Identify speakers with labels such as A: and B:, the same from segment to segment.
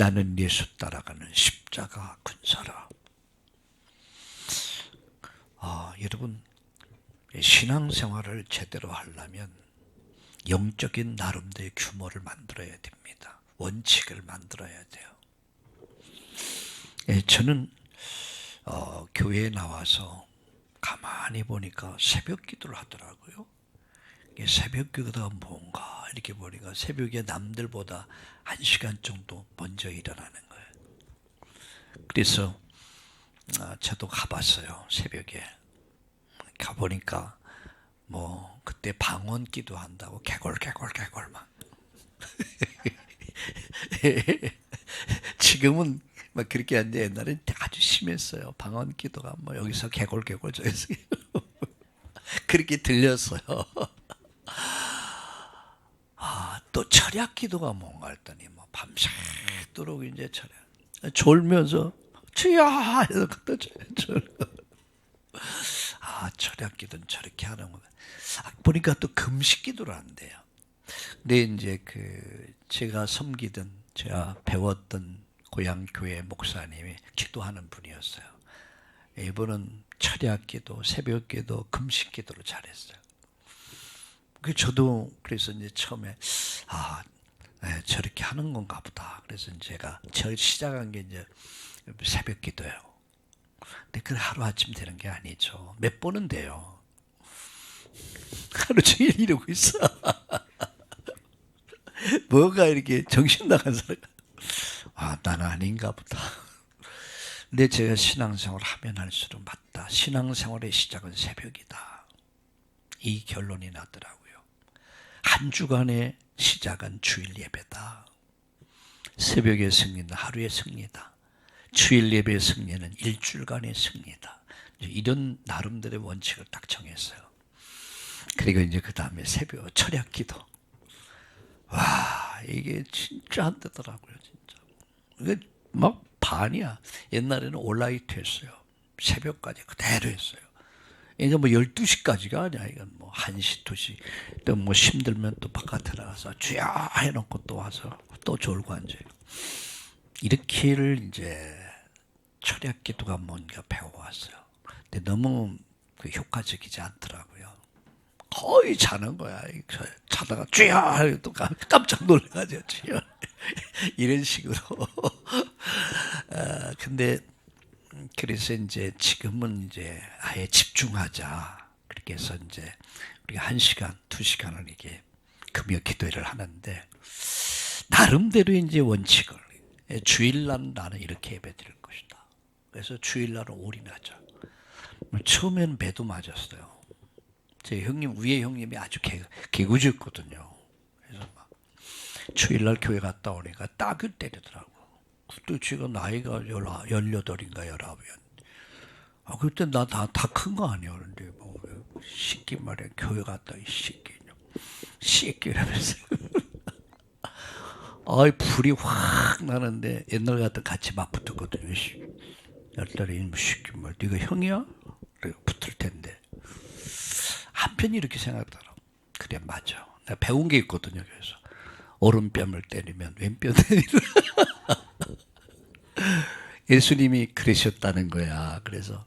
A: 나는 예수 따라가는 십자가 군사라. 여러분, 신앙생활을 제대로 하려면 영적인 나름대로의 규모를 만들어야 됩니다. 원칙을 만들어야 돼요. 저는 교회에 나와서 가만히 보니까 새벽 기도를 하더라고요. 새벽 기도가 뭔가 이렇게 보니까 새벽에 남들보다 1시간 정도 먼저 일어나는 거예요. 그래서 저도 가봤어요. 새벽에 가보니까 뭐 그때 방언 기도한다고 개골 막 지금은 막 그렇게 하는데 옛날엔 아주 심했어요. 방언 기도가 뭐 여기서 개골 저기서 그렇게 들렸어요. 또 철야 기도가 뭔가 했더니 뭐 밤새도록 이제 철야 졸면서 주야 이러고 또 철야 기도는 저렇게 하는구나. 보니까 또 금식 기도를 한대요. 근데 이제 제가 섬기던 제가 배웠던 고향 교회 목사님이 기도하는 분이었어요. 이분은 철야 기도, 새벽 기도, 금식 기도를 잘했어요. 저도 그래서 이제 처음에 저렇게 하는 건가 보다. 그래서 제가 시작한 게 이제 새벽 기도예요. 근데 그 하루 아침 되는 게 아니죠. 몇 번은 돼요. 하루 종일 이러고 있어. 뭐가 이렇게 정신 나간 사람. 나는 아닌가 보다. 근데 제가 신앙생활을 하면 할수록 맞다. 신앙생활의 시작은 새벽이다. 이 결론이 나더라고요. 한 주간의 시작은 주일 예배다. 새벽의 승리는 하루의 승리다. 주일 예배의 승리는 일주일간의 승리다. 이런 나름대로의 원칙을 딱 정했어요. 그리고 이제 그 다음에 새벽 철야 기도. 이게 진짜 안 되더라고요, 진짜. 이게 막 반이야. 옛날에는 올라이트 했어요. 새벽까지 그대로 했어요. 이제 뭐 12시까지가 아니야. 이건 뭐 1시, 2시. 또 뭐 힘들면 또 바깥에 나가서 쥐야 해놓고 또 와서 또 졸고 앉아요. 이렇게를 이제 철야 기도가 뭔가 배워왔어요. 근데 너무 효과적이지 않더라고요. 거의 자는 거야. 자다가 쥐야 또 깜짝 놀라가지고 쥐야 이런 식으로. 근데 그래서 이제 지금은 이제 아예 집중하자. 그렇게 해서 이제 우리가 1시간, 2시간을 이게 금요 기도회를 하는데 나름대로 이제 원칙을 주일날 나는 이렇게 예배드릴 것이다. 그래서 주일날은 올인하자. 처음에는 매도 맞았어요. 제 형님 위에 형님이 아주 개구지였거든요. 그래서 막 주일날 교회 갔다 오니까 딱을 때리더라고. 그때 지금 나이가 18인가 19이었는데 그때 나 다 큰 거 아니야. 그런데 뭐 새끼 말이야. 교회 갔다 이 새끼 이러면서 불이 확 나는데 옛날 같은 같이 막 붙었거든요. 10달에 이놈 새끼 말 네가 형이야? 그래 붙을 텐데 한편이 이렇게 생각하더라고. 그래 맞아. 내가 배운 게 있거든요. 그래서 오른뺨을 때리면 왼뺨 때리라. 예수님이 그러셨다는 거야. 그래서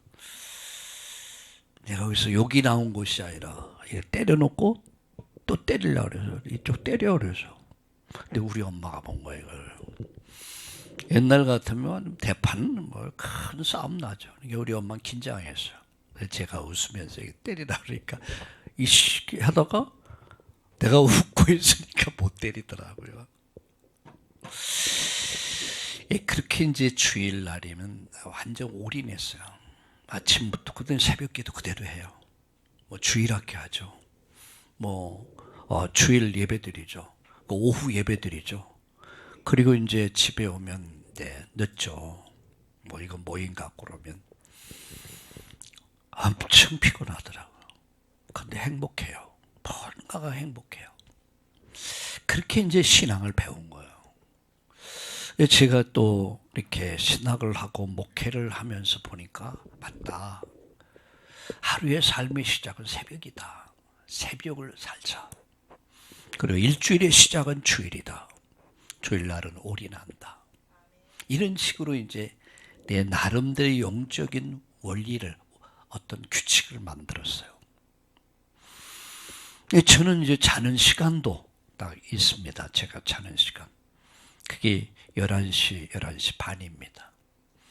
A: 내가 여기서 욕이 나온 곳이 아니라 때려놓고 또 때리려고 그래서 이쪽 때려 그래서. 근데 우리 엄마가 본 거야 이걸. 옛날 같으면 대판 뭐 큰 싸움 나죠. 우리 엄마는 긴장했어요. 제가 웃으면서 때리라 그러니까 이 시기 하다가 내가 웃고 있으니까 못 때리더라고요. 그렇게 이제 주일날이면 완전 올인했어요. 아침부터 그다음 새벽기도 그대로 해요. 뭐 주일학교 하죠. 뭐 주일 예배드리죠. 오후 예배드리죠. 그리고 이제 집에 오면 늦죠. 뭐 이거 모임 갖고 그러면 엄청 피곤하더라고요. 근데 행복해요. 뭔가가 행복해요. 그렇게 이제 신앙을 배운 거예요. 제가 또 이렇게 신학을 하고 목회를 하면서 보니까 맞다. 하루의 삶의 시작은 새벽이다. 새벽을 살자. 그리고 일주일의 시작은 주일이다. 주일날은 올인한다. 이런 식으로 이제 내 나름대로 영적인 원리를, 어떤 규칙을 만들었어요. 저는 이제 자는 시간도 딱 있습니다. 제가 자는 시간. 그게 11시, 11시 반입니다.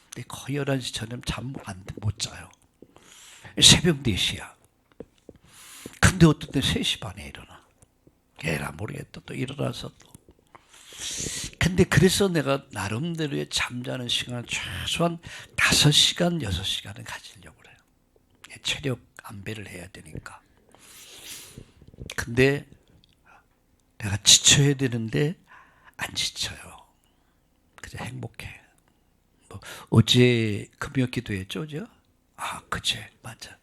A: 근데 거의 11시 전에 잠 못 자요. 새벽 4시야. 근데 어떤 때 3시 반에 일어나. 에라 모르겠다. 또 일어나서 또. 근데 그래서 내가 나름대로의 잠자는 시간을 최소한 5시간, 6시간은 가지려고 그래요. 체력 안배를 해야 되니까. 근데 내가 지쳐야 되는데 안 지쳐요. 그저 행복해. 뭐 어제 금요 기도했죠, 어제? 그제 맞아.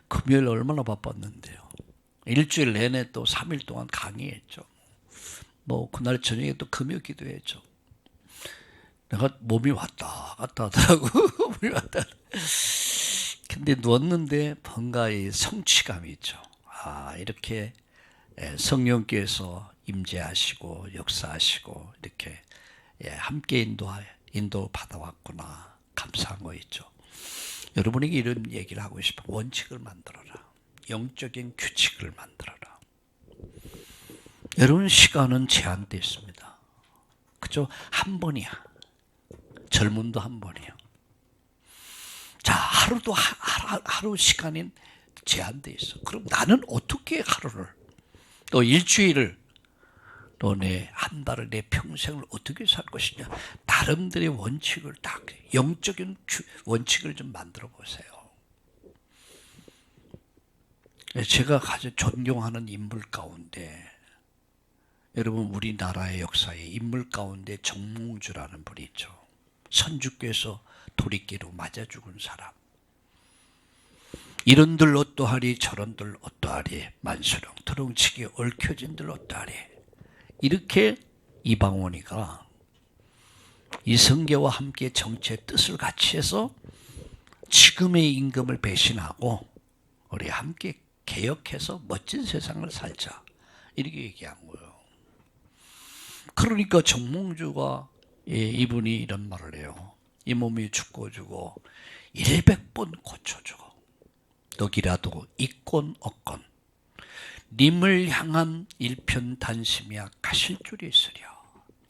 A: 금요일 얼마나 바빴는데요. 일주일 내내 또 3일 동안 강의했죠. 뭐 그날 저녁에 또 금요 기도했죠. 내가 몸이 왔다 갔다 하더라고. 몸이 왔다. 근데 누웠는데 뭔가 이 성취감이 있죠. 이렇게 성령께서 임재하시고 역사하시고 이렇게 함께 인도 받아왔구나. 감사한 거 있죠. 여러분에게 이런 얘기를 하고 싶어. 원칙을 만들어라. 영적인 규칙을 만들어라. 여러분 시간은 제한되어 있습니다. 그죠? 한 번이야. 젊음도 한 번이에요. 자, 하루도 하루 시간이 제한되어 있어. 그럼 나는 어떻게 하루를, 또 일주일을, 또 내 한 달을, 내 평생을 어떻게 살 것이냐. 나름대로의 원칙을 딱, 영적인 원칙을 좀 만들어 보세요. 제가 가장 존경하는 인물 가운데, 여러분 우리나라의 역사에 인물 가운데 정몽주라는 분이 있죠. 선주께서 도리끼로 맞아 죽은 사람. 이런들 어떠하리 저런들 어떠하리 만수령 드렁치기 얽혀진들 어떠하리. 이렇게 이방원이가 이성계와 함께 정치의 뜻을 같이 해서 지금의 임금을 배신하고 우리 함께 개혁해서 멋진 세상을 살자. 이렇게 얘기한 거예요. 그러니까 정몽주가 이분이 이런 말을 해요. 이 몸이 죽고 100번 고쳐주고 너기라도 있건 없건 님을 향한 일편단심이야 가실 줄이 있으랴.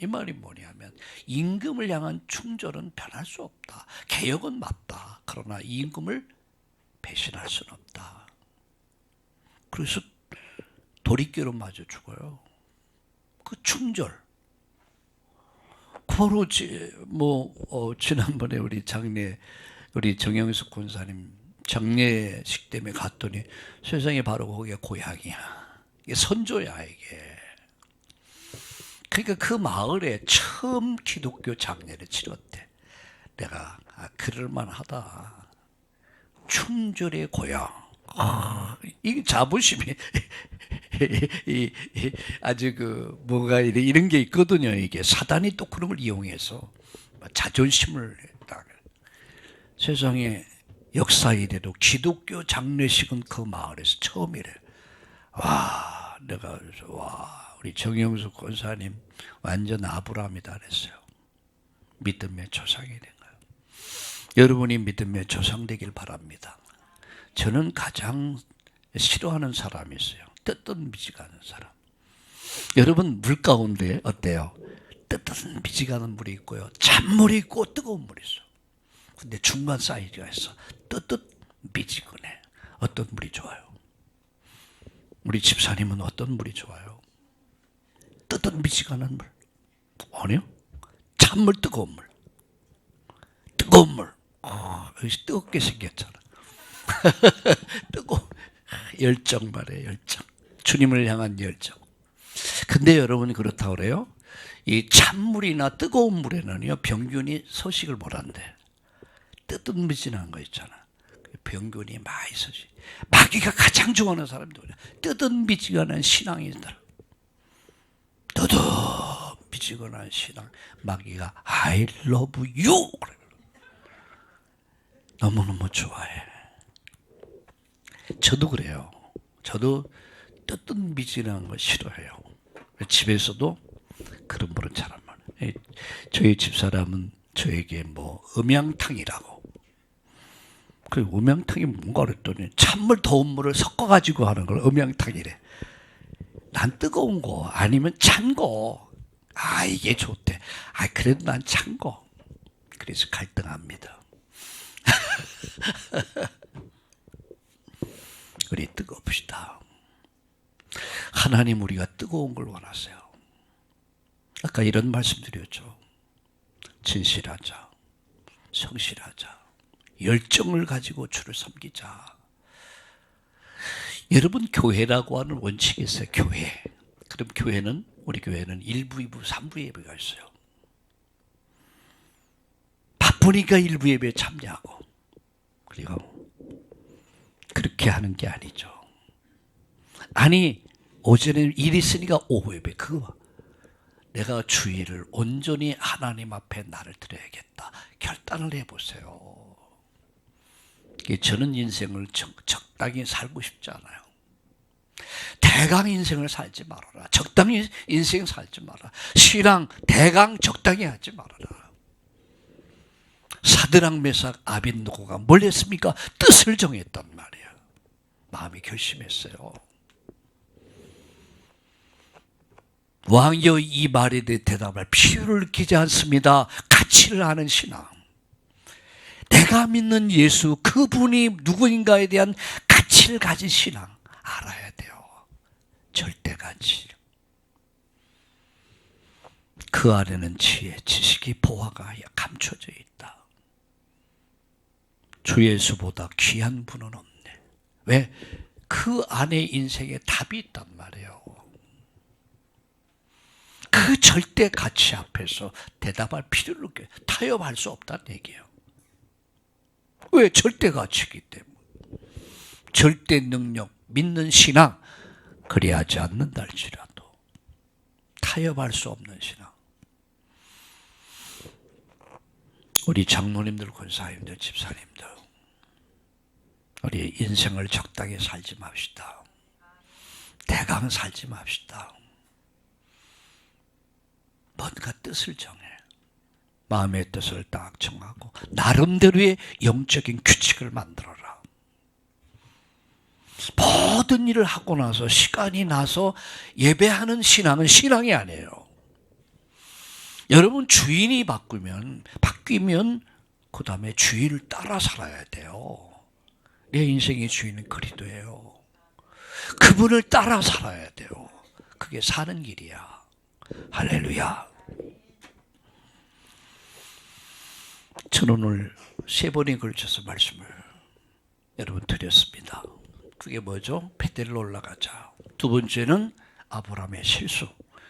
A: 이 말이 뭐냐면 임금을 향한 충절은 변할 수 없다. 개혁은 맞다. 그러나 이 임금을 배신할 수는 없다. 그래서 도리끼로 맞아 죽어요. 그 충절. 바로 지난번에 우리 정영숙 권사님 장례식 때문에 갔더니 세상에 바로 거기가 고향이야. 이게 선조야 이게. 그러니까 그 마을에 처음 기독교 장례를 치렀대. 내가 그럴만하다. 충절의 고향. 이 자부심이 아주 뭐가 이런 게 있거든요. 이게 사단이 또 그런 걸 이용해서 자존심을 딱. 세상에 역사 이래도 기독교 장례식은 그 마을에서 처음이래. 내가 우리 정영숙 권사님 완전 아브라함이다 그랬어요. 믿음의 조상이 된 거예요. 여러분이 믿음의 조상 되길 바랍니다. 저는 가장 싫어하는 사람이 있어요. 뜨뜻미지가 않은 사람. 여러분 물 가운데 어때요? 뜨뜻미지가 않은 물이 있고요. 찬물이 있고 뜨거운 물이 있어. 근데 중간 사이즈가 있어. 뜨뜻미지근해. 어떤 물이 좋아요? 우리 집사님은 어떤 물이 좋아요? 뜨뜻미지가 않은 물. 아니요? 찬물, 뜨거운 물. 뜨거운 물. 여기 뜨겁게 생겼잖아. 뜨거운 열정 말이에요. 열정. 주님을 향한 열정. 근데 여러분이 그렇다고 그래요? 이 찬물이나 뜨거운 물에는요 병균이 서식을 못한대. 뜨뜻미진한 거 있잖아. 병균이 많이 서식. 마귀가 가장 좋아하는 사람도 뜨뜻미지근한 신앙이들. 뜨뜻미지근한 신앙. 마귀가 I love you. 너무너무 좋아해. 저도 그래요. 저도 뜨뜻미지근한 거 싫어해요. 집에서도 그런 분은 잘 안 많아요. 저희 집사람은 저에게 뭐 음양탕이라고. 그 음양탕이 뭔가 그랬더니 찬물 더운 물을 섞어가지고 하는 걸 음양탕이래. 난 뜨거운 거 아니면 찬 거. 아 이게 좋대. 아 그래도 난 찬 거. 그래서 갈등합니다. 우리 뜨겁시다. 하나님 우리가 뜨거운 걸 원하세요. 아까 이런 말씀드렸죠. 진실하자. 성실하자. 열정을 가지고 주를 섬기자. 여러분 교회라고 하는 원칙이 있어요. 교회. 그럼 교회는 우리 교회는 1부, 2부, 3부 예배가 있어요. 바쁘니까 1부 예배에 참여하고 그리고 그렇게 하는 게 아니죠. 아니 오전에 일 있으니까 오후 예배 그거 내가 주일을 온전히 하나님 앞에 나를 드려야겠다. 결단을 해보세요. 저는 인생을 적당히 살고 싶지 않아요. 대강 인생을 살지 말아라. 적당히 인생 살지 말아라. 신앙 대강 적당히 하지 말아라. 사드락 메삭 아벳느고가 뭘 했습니까? 뜻을 정했단 말이에요. 마음이 결심했어요. 왕여 이 말에 대해 대답할 필요를 느끼지 않습니다. 가치를 아는 신앙. 내가 믿는 예수 그분이 누구인가에 대한 가치를 가진 신앙 알아야 돼요. 절대 가치. 그 안에는 지혜, 지식이 보화가 감춰져 있다. 주 예수보다 귀한 분은 없네. 왜? 그 안에 인생에 답이 있단 말이에요. 그 절대 가치 앞에서 대답할 필요를 느껴요. 타협할 수 없다는 얘기예요. 왜? 절대 가치이기 때문에. 절대 능력, 믿는 신앙 그리하지 않는다 할지라도 타협할 수 없는 신앙. 우리 장로님들, 권사님들, 집사님들 우리 인생을 적당히 살지 맙시다. 대강 살지 맙시다. 뭔가 뜻을 정해. 마음의 뜻을 딱 정하고 나름대로의 영적인 규칙을 만들어라. 모든 일을 하고 나서 시간이 나서 예배하는 신앙은 신앙이 아니에요. 여러분 주인이 바뀌면 그 다음에 주인을 따라 살아야 돼요. 내 인생의 주인은 그리스도예요. 그분을 따라 살아야 돼요. 그게 사는 길이야. 할렐루야. 저는 오늘 3번에 걸쳐서 말씀을 여러분 드렸습니다. 그게 뭐죠? 베델로 올라가자. 2번째는 아브라함의 실수.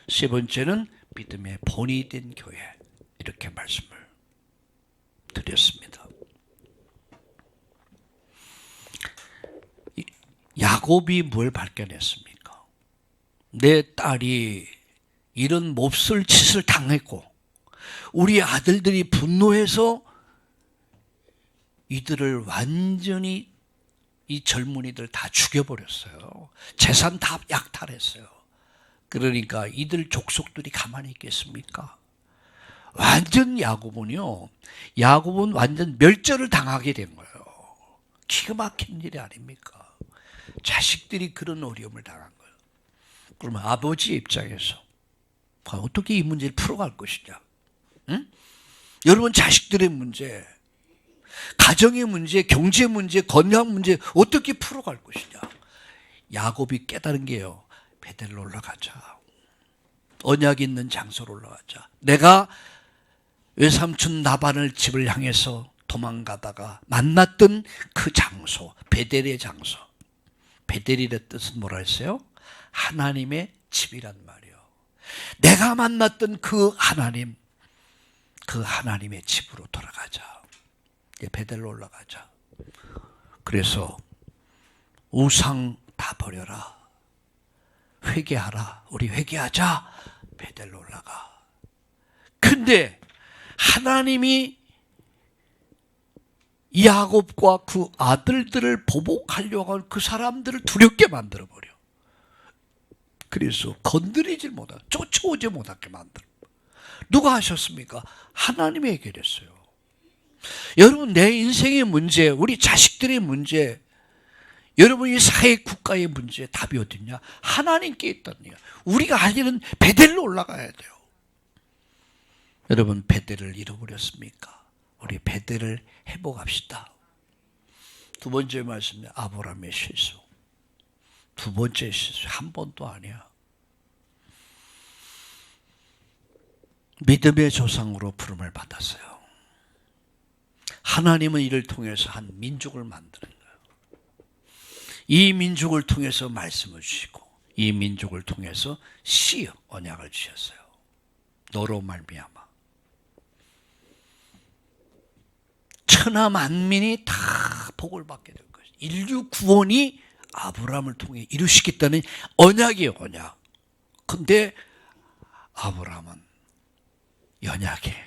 A: 3번째는 믿음의 본이 된 교회. 이렇게 말씀을 드렸습니다. 야곱이 뭘 발견했습니까? 내 딸이 이런 몹쓸 짓을 당했고 우리 아들들이 분노해서 이들을 완전히 이 젊은이들 다 죽여버렸어요. 재산 다 약탈했어요. 그러니까 이들 족속들이 가만히 있겠습니까? 완전 야곱은 완전 멸절을 당하게 된 거예요. 기가 막힌 일이 아닙니까? 자식들이 그런 어려움을 당한 거예요. 그러면 아버지 입장에서 어떻게 이 문제를 풀어갈 것이냐? 응? 여러분 자식들의 문제, 가정의 문제, 경제 문제, 건강 문제 어떻게 풀어갈 것이냐? 야곱이 깨달은 게요. 베델로 올라가자. 언약 있는 장소로 올라가자. 내가 외삼촌 나반을 집을 향해서 도망가다가 만났던 그 장소, 베델의 장소. 베델이의 뜻은 뭐라 했어요? 하나님의 집이란 말이에요. 내가 만났던 그 하나님의 집으로 돌아가자. 베델로 올라가자. 그래서 우상 다 버려라. 회개하라. 우리 회개하자. 베델로 올라가. 근데 하나님이 야곱과 그 아들들을 보복하려고 한 그 사람들을 두렵게 만들어버려. 그래서 건드리지 못하게, 쫓아오지 못하게 만들어. 누가 하셨습니까? 하나님이 해결했어요. 여러분, 내 인생의 문제, 우리 자식들의 문제, 여러분이 사회 국가의 문제에 답이 어딨냐? 하나님께 있다는 거야. 우리가 할 일은 베델로 올라가야 돼요. 여러분, 베델을 잃어버렸습니까? 우리 베델을 회복합시다. 두 번째 말씀은 아브라함의 실수. 두 번째 실수, 한 번도 아니야. 믿음의 조상으로 부름을 받았어요. 하나님은 이를 통해서 한 민족을 만드는 거예요. 이 민족을 통해서 말씀을 주시고 이 민족을 통해서 씨 언약을 주셨어요. 너로 말미암아 천하 만민이 다 복을 받게 될 것이다. 인류 구원이 아브라함을 통해 이루시겠다는 언약이에요. 언약. 근데 아브라함은 연약해.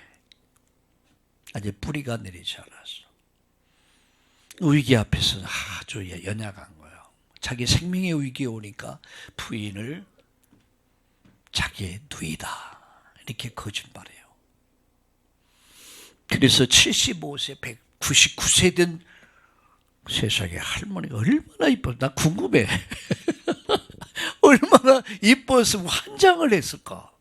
A: 아직 뿌리가 내리지 않았어. 위기 앞에서 아주 연약한 거예요. 자기 생명의 위기에 오니까 부인을 자기의 누이다 이렇게 거짓말해요. 그래서 75세, 199세 된 세상에 할머니가 얼마나 이뻐. 나 궁금해. 얼마나 이뻤으면 환장을 했을까.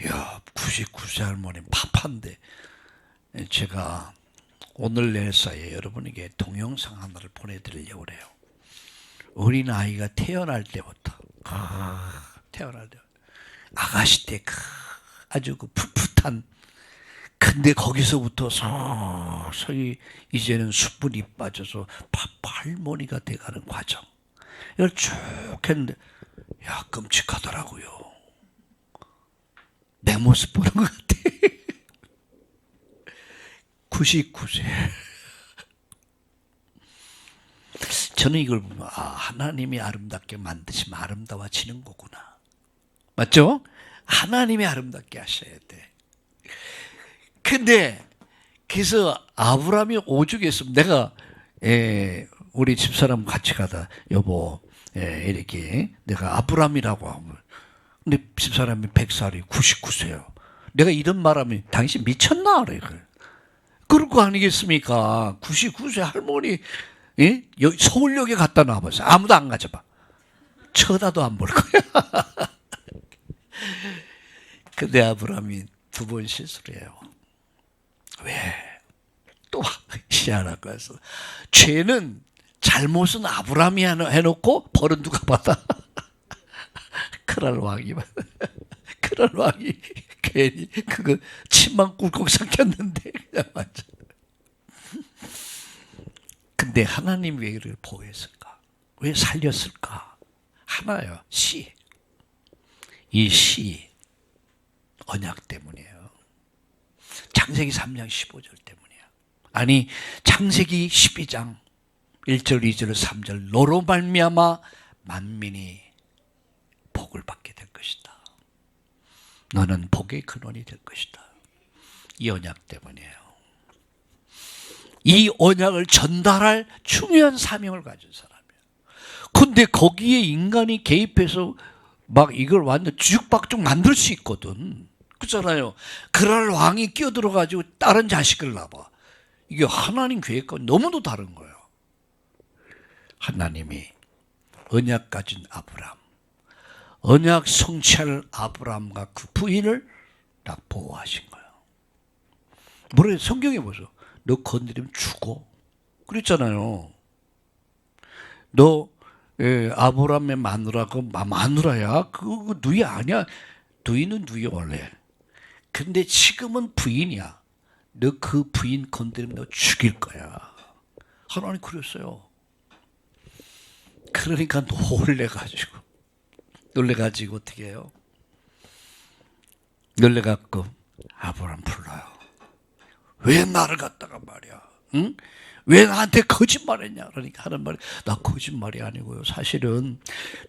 A: 이야, 99세 할머니 팝한데. 제가 오늘 내일 사이에 여러분에게 동영상 하나를 보내드리려고 그래요. 어린아이가 태어날 때부터 태어날 때 아가씨 때 아주 그 풋풋한, 근데 거기서부터 서서히 이제는 수분이 빠져서 할머니가 돼가는 과정, 이걸 쭉 했는데 야, 끔찍하더라고요. 내 모습 보는 것 같아. 99세. 저는 이걸 보면 하나님이 아름답게 만드시면 아름다워지는 거구나. 맞죠? 하나님이 아름답게 하셔야 돼. 근데 그래서 아브라함이 오죽했으면 내가 우리 집사람 같이 가다 여보 이렇게 내가 아브라함이라고 하면, 근데 집사람이 100살이 99세요. 내가 이런 말하면 당신 미쳤나? 그래. 그럴 거 아니겠습니까? 99세 할머니 서울역에 갖다 놔보세요. 아무도 안 가져봐. 쳐다도 안 볼 거야. 근데 아브라함이 두 번 실수를 해요. 왜? 또 희한한 거였어. 죄는, 잘못은 아브라함이 해놓고 벌은 누가 받아? 크랄 왕이 받아. 크랄 왕이 괜히 그거 침만 꿀꺽 삭혔는데 그냥 맞아. 근데 하나님 왜 이를 보호했을까? 왜 살렸을까? 하나요. 씨. 이 씨 언약 때문이에요. 창세기 3장 15절 때문이에요. 아니, 창세기 12장 1절, 2절, 3절 너로 말미암아 만민이 복을 받게 될 것이다. 너는 복의 근원이 될 것이다. 이 언약 때문이에요. 이 언약을 전달할 중요한 사명을 가진 사람이에요. 근데 거기에 인간이 개입해서 막 이걸 완전 뒤죽박죽 만들 수 있거든. 그렇잖아요. 그럴 왕이 끼어들어가지고 다른 자식을 낳아. 이게 하나님 계획과 너무도 다른 거예요. 하나님이 언약 가진 아브라함, 언약 성취할 아브라함과 그 부인을 딱 보호하신 거예요. 뭐래? 성경에 보세요. 너 건드리면 죽어. 그랬잖아요. 너 아브라함의 마누라가 마누라야. 그거 누이 아니야. 누이는 누이 원래. 근데 지금은 부인이야. 너 그 부인 건드리면 너 죽일 거야. 하나님 그랬어요. 그러니까 놀래가지고 어떻게 해요? 놀래갖고 아브라함 불러요. 왜 나를 갖다가 말이야? 응? 왜 나한테 거짓말했냐? 그러니까 하는 말이, 나 거짓말이 아니고요. 사실은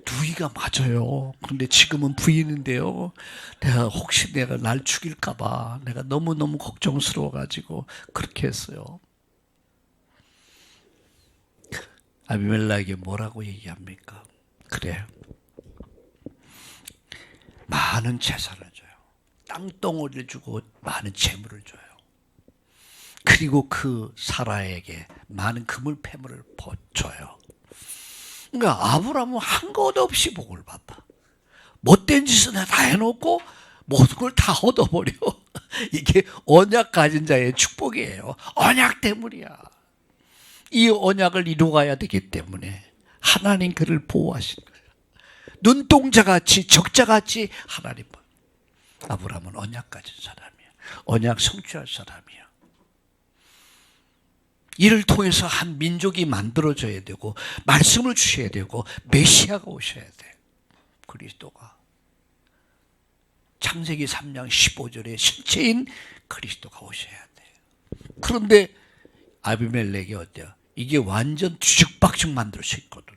A: 누이가 맞아요. 그런데 지금은 부인인데요. 혹시 내가 날 죽일까봐 내가 너무너무 걱정스러워가지고 그렇게 했어요. 아비멜렉에게 뭐라고 얘기합니까? 그래, 많은 재산을 줘요. 땅덩어리를 주고 많은 재물을 줘요. 그리고 그 사라에게 많은 그물 패물을 줘요. 그러니까 아브라함은 한 것 없이 복을 받아. 못된 짓은 다 해놓고 모든 걸 다 얻어버려. 이게 언약 가진 자의 축복이에요. 언약 때문이야. 이 언약을 이루어가야 되기 때문에 하나님 그를 보호하신 거예요. 눈동자같이 적자같이 하나님. 아브라함은 언약 가진 사람이야. 언약 성취할 사람이야. 이를 통해서 한 민족이 만들어져야 되고 말씀을 주셔야 되고 메시아가 오셔야 돼. 그리스도가. 창세기 3장 15절에 실체인 그리스도가 오셔야 돼. 그런데 아비멜렉이 어때요? 이게 완전 뒤죽박죽 만들 수 있거든.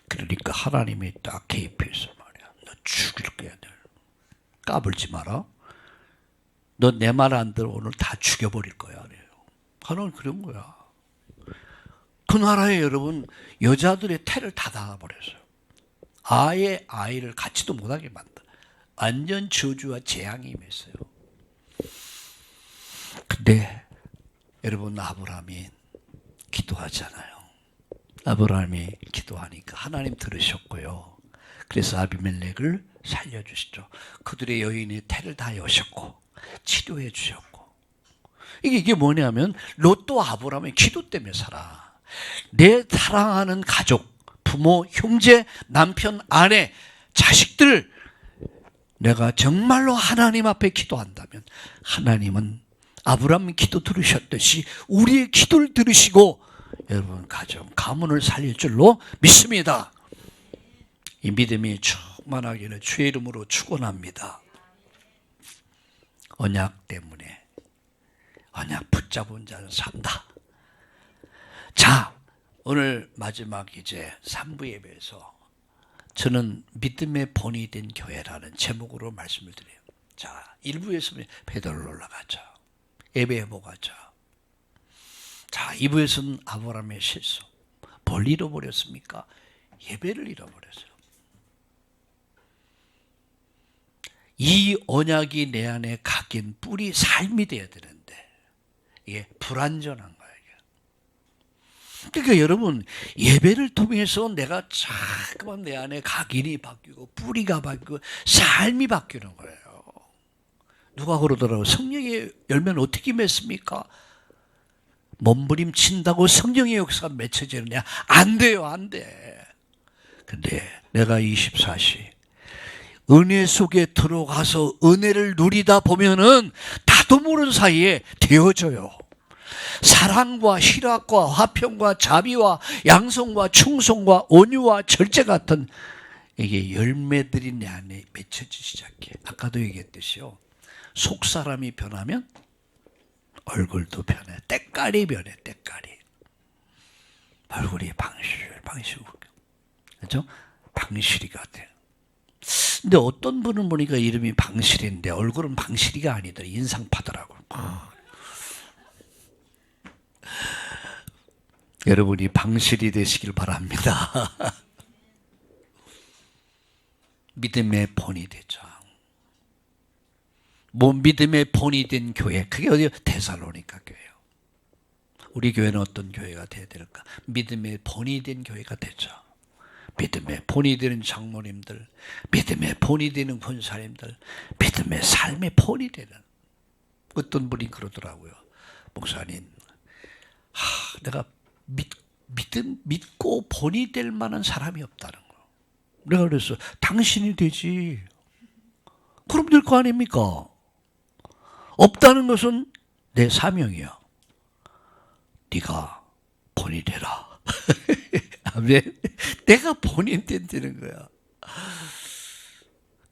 A: 그러니까 하나님이 딱 개입해서 말이야. 너 죽일 거야. 까불지 마라. 너 내 말 안 들어 오늘 다 죽여버릴 거야. 그래요. 하나님 그런 거야. 그 나라에 여러분 여자들의 태를 다 닫아버렸어요. 아예 아이를 갖지도 못하게 만들어. 완전 저주와 재앙이 임했어요. 근데 여러분 아브라함이 기도하잖아요. 아브라함이 기도하니까 하나님 들으셨고요. 그래서 아비멜렉을 살려주시죠. 그들의 여인의 태를 다 여셨고 치료해 주셨고. 이게 뭐냐면 롯도 아브라함의 기도 때문에 살아. 내 사랑하는 가족, 부모, 형제, 남편, 아내, 자식들 내가 정말로 하나님 앞에 기도한다면 하나님은 아브라함 기도 들으셨듯이 우리의 기도를 들으시고 여러분 가정, 가문을 살릴 줄로 믿습니다. 이 믿음이 충만하기를 주의 이름으로 축원합니다. 언약 때문에 언약 붙잡은 자는 산다. 자, 오늘 마지막 이제 3부 예배에서 저는 믿음의 본이 된 교회라는 제목으로 말씀을 드려요. 자, 1부에서는 베드로로 올라가자. 예배해보고 가자. 자, 2부에서는 아브라함의 실수. 뭘 잃어버렸습니까? 예배를 잃어버렸어요. 이 언약이 내 안에 각인 뿌리 삶이 돼야 되는데 이게 불완전한 거예요. 그러니까 여러분 예배를 통해서 내가 자꾸만 내 안에 각인이 바뀌고 뿌리가 바뀌고 삶이 바뀌는 거예요. 누가 그러더라고요. 성령의 열매는 어떻게 맺습니까? 몸부림친다고 성령의 역사가 맺혀지느냐? 안 돼요. 안 돼. 근데 내가 24시 은혜 속에 들어가서 은혜를 누리다 보면은 나도 모르는 사이에 되어져요. 사랑과 희락과 화평과 자비와 양성과 충성과 온유와 절제 같은 이게 열매들이 내 안에 맺혀지기 시작해. 아까도 얘기했듯이요. 속사람이 변하면 얼굴도 변해. 때깔이 변해. 때깔이. 얼굴이 방실. 그렇죠? 방실이가 돼. 근데 어떤 분은 보니까 이름이 방실인데 얼굴은 방실이가 아니더라. 인상파더라고. 여러분이 방실이 되시길 바랍니다. 믿음의 본이 되죠. 믿음의 본이 된 교회. 그게 어디요? 데살로니가 교회예요. 우리 교회는 어떤 교회가 돼야 될까? 믿음의 본이 된 교회가 되죠. 믿음의 본이 되는 장모님들, 믿음의 본이 되는 권사님들, 믿음의 삶의 본이 되는. 어떤 분이 그러더라고요. 목사님, 내가 믿고 본이 될 만한 사람이 없다는 거. 내가 그랬어. 당신이 되지. 그럼 될 거 아닙니까? 없다는 것은 내 사명이야. 네가 본이 되라. 아멘. 내가 본인 되는 거야.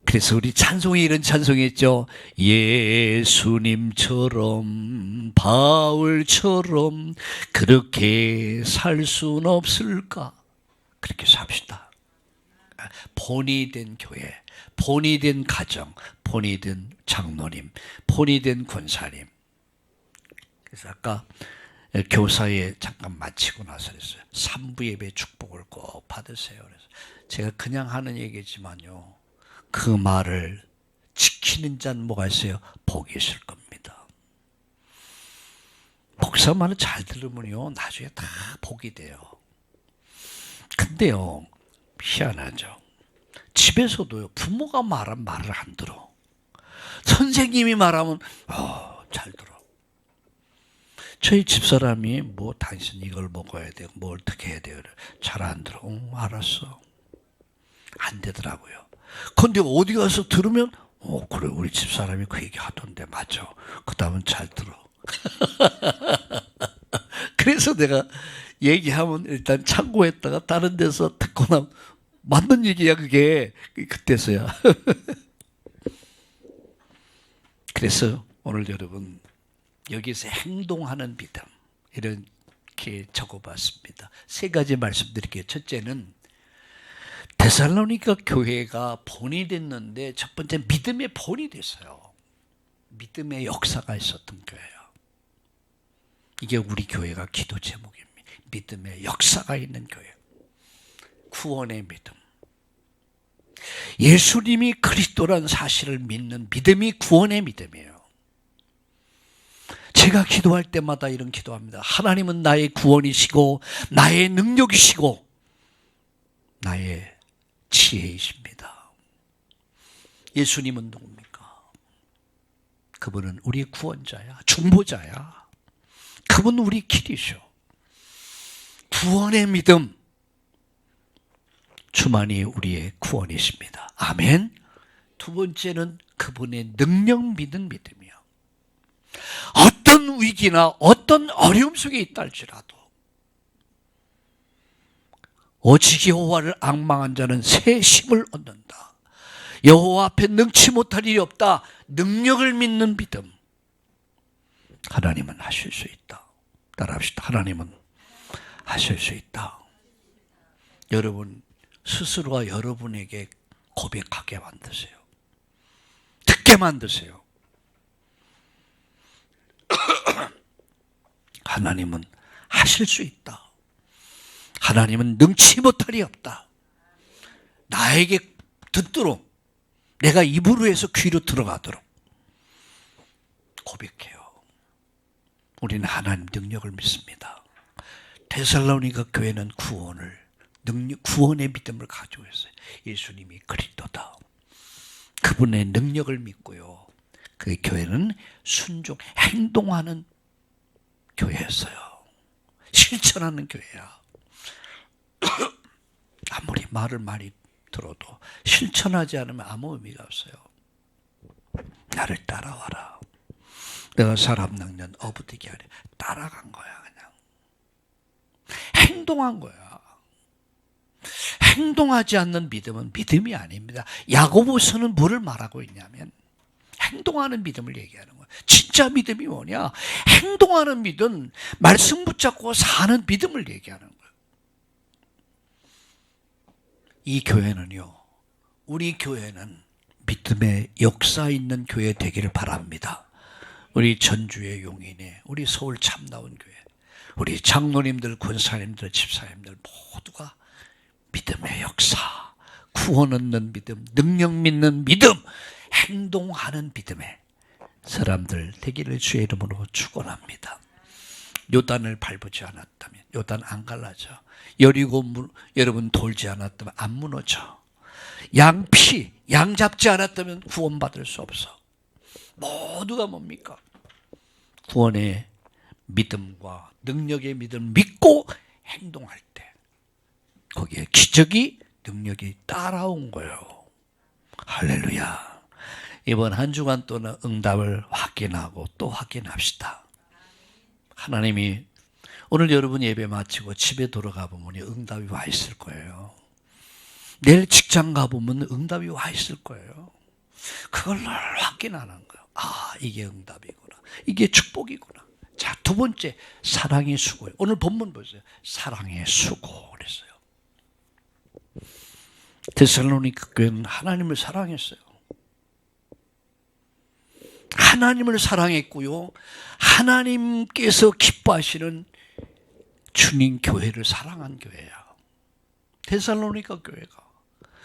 A: 그래서 우리 찬송에 이런 찬송했죠. 예수님처럼 바울처럼 그렇게 살 순 없을까? 그렇게 삽시다. 본이 된 교회, 본이 된 가정, 본이 된 장로님, 본이 된 권사님. 그래서 아까 교사에 잠깐 마치고 나서 그랬어요. 3부 예배 축복을 꼭 받으세요. 그래서 제가 그냥 하는 얘기지만요. 그 말을 지키는 자는 뭐가 있어요? 복이 있을 겁니다. 목사 말을 잘 들으면요, 나중에 다 복이 돼요. 근데요, 희한하죠. 집에서도요, 부모가 말하면 말을 안 들어. 선생님이 말하면 잘 들어. 저희 집사람이 뭐 당신 이걸 먹어야 돼요, 뭐 어떻게 해야 돼요, 잘 안 들어. 알았어. 안 되더라고요. 근데 어디 가서 들으면 그래, 우리 집사람이 그 얘기 하던데 맞아. 그 다음은 잘 들어. 그래서 내가 얘기하면 일단 참고했다가 다른 데서 듣고 나면 맞는 얘기야, 그게. 그때서야. 그래서 오늘 여러분, 여기서 행동하는 믿음, 이렇게 적어봤습니다. 세 가지 말씀드릴게요. 첫째는 데살로니가 교회가 본이 됐는데, 첫 번째 믿음의 본이 됐어요. 믿음의 역사가 있었던 교회예요. 이게 우리 교회가 기도 제목입니다. 믿음의 역사가 있는 교회. 구원의 믿음. 예수님이 그리스도란 사실을 믿는 믿음이 구원의 믿음이에요. 제가 기도할 때마다 이런 기도합니다. 하나님은 나의 구원이시고 나의 능력이시고 나의 지혜이십니다. 예수님은 누굽니까? 그분은 우리 구원자야, 중보자야. 그분은 우리 길이셔. 구원의 믿음, 주만이 우리의 구원이십니다. 아멘. 두 번째는 그분의 능력 믿는 믿음이요. 어떤 위기나 어떤 어려움 속에 있다 할지라도 오직 여호와를 앙망한 자는 새 힘을 얻는다. 여호와 앞에 능치 못할 일이 없다. 능력을 믿는 믿음. 하나님은 하실 수 있다. 따라합시다. 하나님은 하실 수 있다. 여러분 스스로가 여러분에게 고백하게 만드세요. 듣게 만드세요. 하나님은 하실 수 있다. 하나님은 능치 못할 리 없다. 나에게 듣도록, 내가 입으로 해서 귀로 들어가도록 고백해요. 우리는 하나님 능력을 믿습니다. 데살로니가 교회는 구원의 믿음을 가지고 있어요. 예수님이 그리스도다. 그분의 능력을 믿고요. 그 교회는 순종, 행동하는 교회였어요. 실천하는 교회야. 아무리 말을 많이 들어도 실천하지 않으면 아무 의미가 없어요. 나를 따라와라. 내가 사람 낚는 어부대기 아래 따라간 거야. 그냥 행동한 거야. 행동하지 않는 믿음은 믿음이 아닙니다. 야고보서는 뭐를 말하고 있냐면 행동하는 믿음을 얘기하는 거예요. 진짜 믿음이 뭐냐? 행동하는 믿음, 말씀 붙잡고 사는 믿음을 얘기하는 거예요. 이 교회는요, 우리 교회는 믿음의 역사 있는 교회 되기를 바랍니다. 우리 전주의 용인에, 우리 서울 참나온 교회, 우리 장로님들, 권사님들, 집사님들 모두가 믿음의 역사, 구원 얻는 믿음, 능력 믿는 믿음, 행동하는 믿음의 사람들 되기를 주의 이름으로 축원합니다. 요단을 밟지 않았다면, 요단 안 갈라져. 여리고 여러분 돌지 않았다면 안 무너져. 양 잡지 않았다면 구원받을 수 없어. 모두가 뭡니까? 구원의 믿음과 능력의 믿음을 믿고 행동할 때 거기에 기적이, 능력이 따라온 거예요. 할렐루야. 이번 한 주간 또는 응답을 확인하고 또 확인합시다. 하나님이 오늘 여러분 예배 마치고 집에 돌아가 보면 응답이 와 있을 거예요. 내일 직장 가보면 응답이 와 있을 거예요. 그걸 확인하는 거예요. 아, 이게 응답이구나. 이게 축복이구나. 자, 두 번째, 사랑의 수고. 오늘 본문 보세요. 사랑의 수고 그랬어요. 데살로니가 교회는 하나님을 사랑했어요. 하나님을 사랑했고요. 하나님께서 기뻐하시는 주님 교회를 사랑한 교회야. 데살로니가 교회가.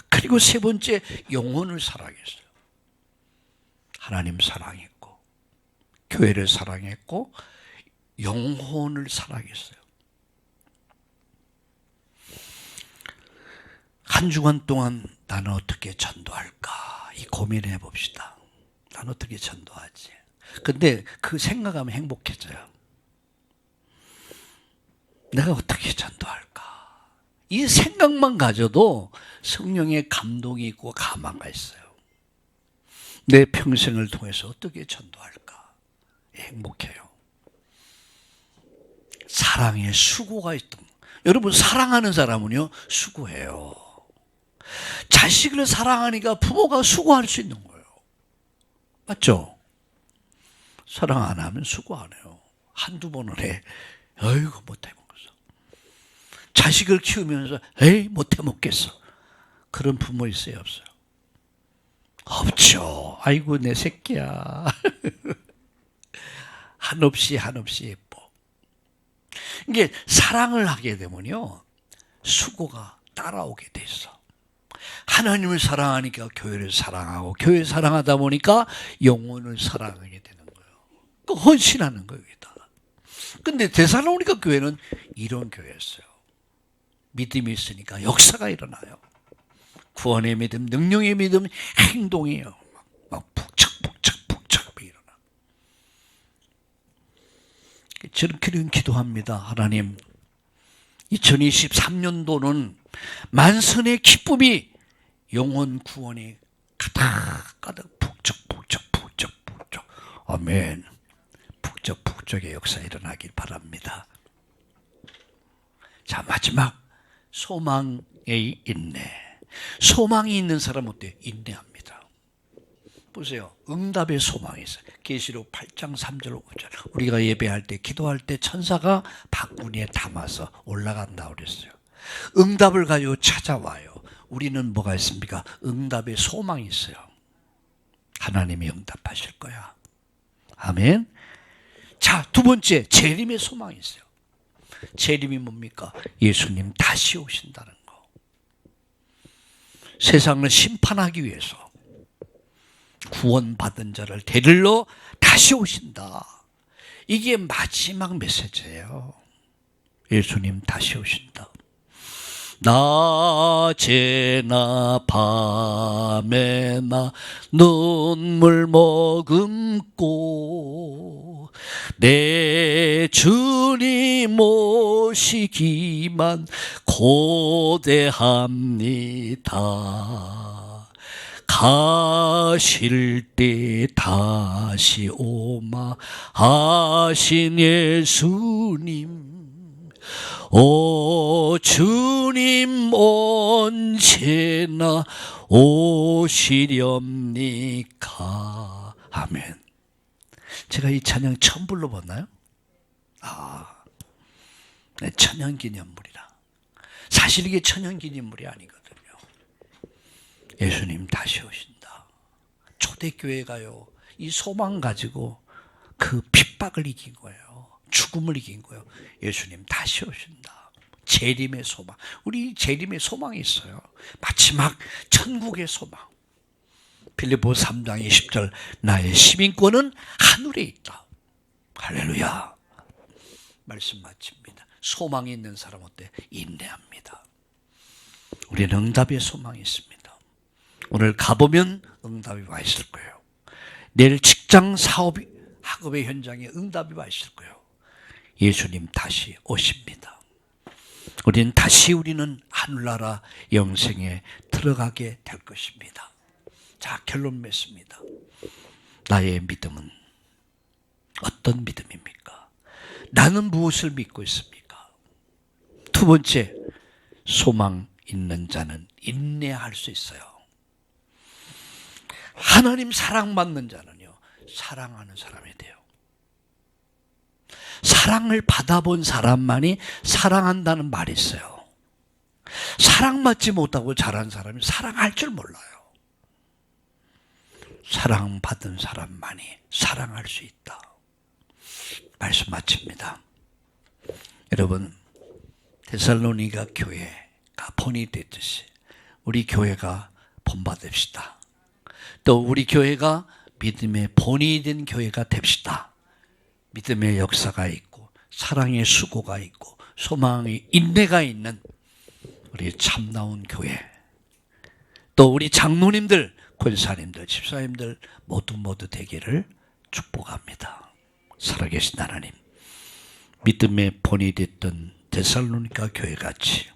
A: 그리고 세 번째, 영혼을 사랑했어요. 하나님 사랑했고, 교회를 사랑했고, 영혼을 사랑했어요. 한 주간 동안 나는 어떻게 전도할까? 이 고민해 봅시다. 나는 어떻게 전도하지? 근데 그 생각하면 행복해져요. 내가 어떻게 전도할까? 이 생각만 가져도 성령의 감동이 있고 감화가 있어요. 내 평생을 통해서 어떻게 전도할까? 행복해요. 사랑에 수고가 있던, 여러분 사랑하는 사람은요 수고해요. 자식을 사랑하니까 부모가 수고할 수 있는 거예요. 맞죠? 사랑 안 하면 수고 안 해요. 한두 번을 해. 어이구 못해 먹겠어. 자식을 키우면서 에이 못해 먹겠어. 그런 부모 있어요, 없어요? 없죠. 아이고 내 새끼야. 한없이 예뻐. 이게 사랑을 하게 되면요 수고가 따라오게 돼 있어. 하나님을 사랑하니까 교회를 사랑하고, 교회 사랑하다 보니까 영혼을 사랑하게 되는 거예요. 헌신하는 거예요. 근데 데살로니가 교회는 이런 교회였어요. 믿음이 있으니까 역사가 일어나요. 구원의 믿음, 능력의 믿음, 행동이에요. 막 북적북적 일어나. 저렇게는 기도합니다. 하나님, 2023년도는 만선의 기쁨이 영혼 구원이 가득 북적북적. 아멘. 북적의 역사 일어나길 바랍니다. 자, 마지막 소망의 인내. 소망이 있는 사람은 어때요? 인내합니다. 보세요. 응답의 소망이 있어요. 계시록 8장 3절 5절. 우리가 예배할 때, 기도할 때 천사가 바구니에 담아서 올라간다고 그랬어요. 응답을 가지고 찾아와요. 우리는 뭐가 있습니까? 응답의 소망이 있어요. 하나님이 응답하실 거야. 아멘. 자, 두 번째, 재림의 소망이 있어요. 재림이 뭡니까? 예수님 다시 오신다는 거. 세상을 심판하기 위해서 구원받은 자를 데리러 다시 오신다. 이게 마지막 메시지예요. 예수님 다시 오신다. 낮에나 밤에나 눈물 머금고 내 주님 오시기만 고대합니다. 가실 때 다시 오마 하신 예수님, 오 주님 언제나 오시렵니까? 아멘. 제가 이 찬양 처음 불러봤나요? 네, 천연기념물이라. 사실 이게 천연기념물이 아니거든요. 예수님 다시 오신다. 초대교회가요, 이 소망 가지고 그 핍박을 이긴 거예요. 죽음을 이긴 거예요. 예수님 다시 오신다. 재림의 소망. 우리 재림의 소망이 있어요. 마지막 천국의 소망. 빌립보서 3장 20절, 나의 시민권은 하늘에 있다. 할렐루야. 말씀 마칩니다. 소망이 있는 사람 어때? 인내합니다. 우리는 응답의 소망이 있습니다. 오늘 가보면 응답이 와 있을 거예요. 내일 직장, 사업, 학업의 현장에 응답이 와 있을 거예요. 예수님 다시 오십니다. 우리는 하늘나라 영생에 들어가게 될 것입니다. 자, 결론 맺습니다. 나의 믿음은 어떤 믿음입니까? 나는 무엇을 믿고 있습니까? 두 번째, 소망 있는 자는 인내할 수 있어요. 하나님 사랑받는 자는요, 사랑하는 사람이 돼요. 사랑을 받아본 사람만이 사랑한다는 말이 있어요. 사랑받지 못하고 자란 사람이 사랑할 줄 몰라요. 사랑받은 사람만이 사랑할 수 있다. 말씀 마칩니다. 여러분, 데살로니가 교회가 본이 됐듯이 우리 교회가 본받읍시다. 또 우리 교회가 믿음의 본이 된 교회가 됩시다. 믿음의 역사가 있고 사랑의 수고가 있고 소망의 인내가 있는 우리 참나온 교회, 또 우리 장로님들, 권사님들, 집사님들 모두 되기를 축복합니다. 살아계신 하나님, 믿음의 본이 됐던 데살로니가 교회같이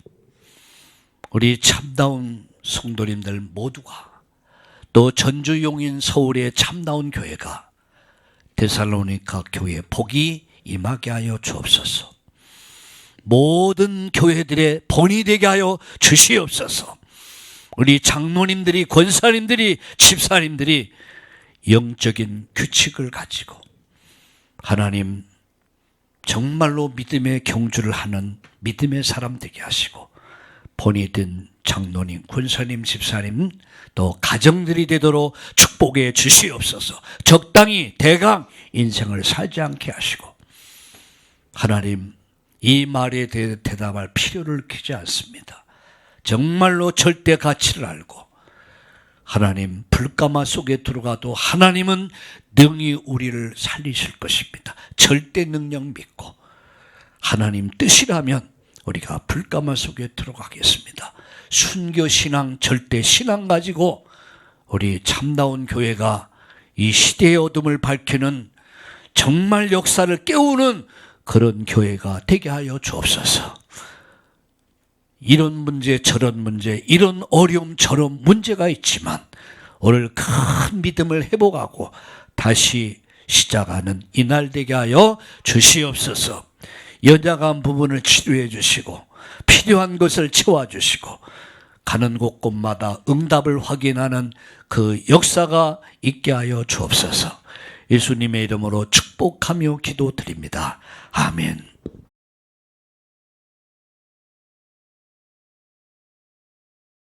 A: 우리 참다운 성도님들 모두가, 또 전주 용인 서울의 참다운 교회가 데살로니가 교회의 복이 임하게 하여 주옵소서. 모든 교회들의 본이 되게 하여 주시옵소서. 우리 장로님들이, 권사님들이, 집사님들이 영적인 규칙을 가지고 하나님 정말로 믿음의 경주를 하는 믿음의 사람 되게 하시고, 본이 된 장로님, 권사님, 집사님, 또 가정들이 되도록 축복해 주시옵소서. 적당히 대강 인생을 살지 않게 하시고, 하나님 이 말에 대해 대답할 필요를 느끼지 않습니다. 정말로 절대 가치를 알고 하나님 불가마 속에 들어가도 하나님은 능히 우리를 살리실 것입니다. 절대 능력 믿고 하나님 뜻이라면 우리가 불가마 속에 들어가겠습니다. 순교신앙, 절대 신앙 가지고 우리 참다운 교회가 이 시대의 어둠을 밝히는, 정말 역사를 깨우는 그런 교회가 되게 하여 주옵소서. 이런 문제 저런 문제, 이런 어려움 저런 문제가 있지만 오늘 큰 믿음을 회복하고 다시 시작하는 이날 되게 하여 주시옵소서. 연약한 부분을 치료해 주시고 필요한 것을 채워주시고 가는 곳곳마다 응답을 확인하는 그 역사가 있게 하여 주옵소서. 예수님의 이름으로 축복하며 기도드립니다. 아멘.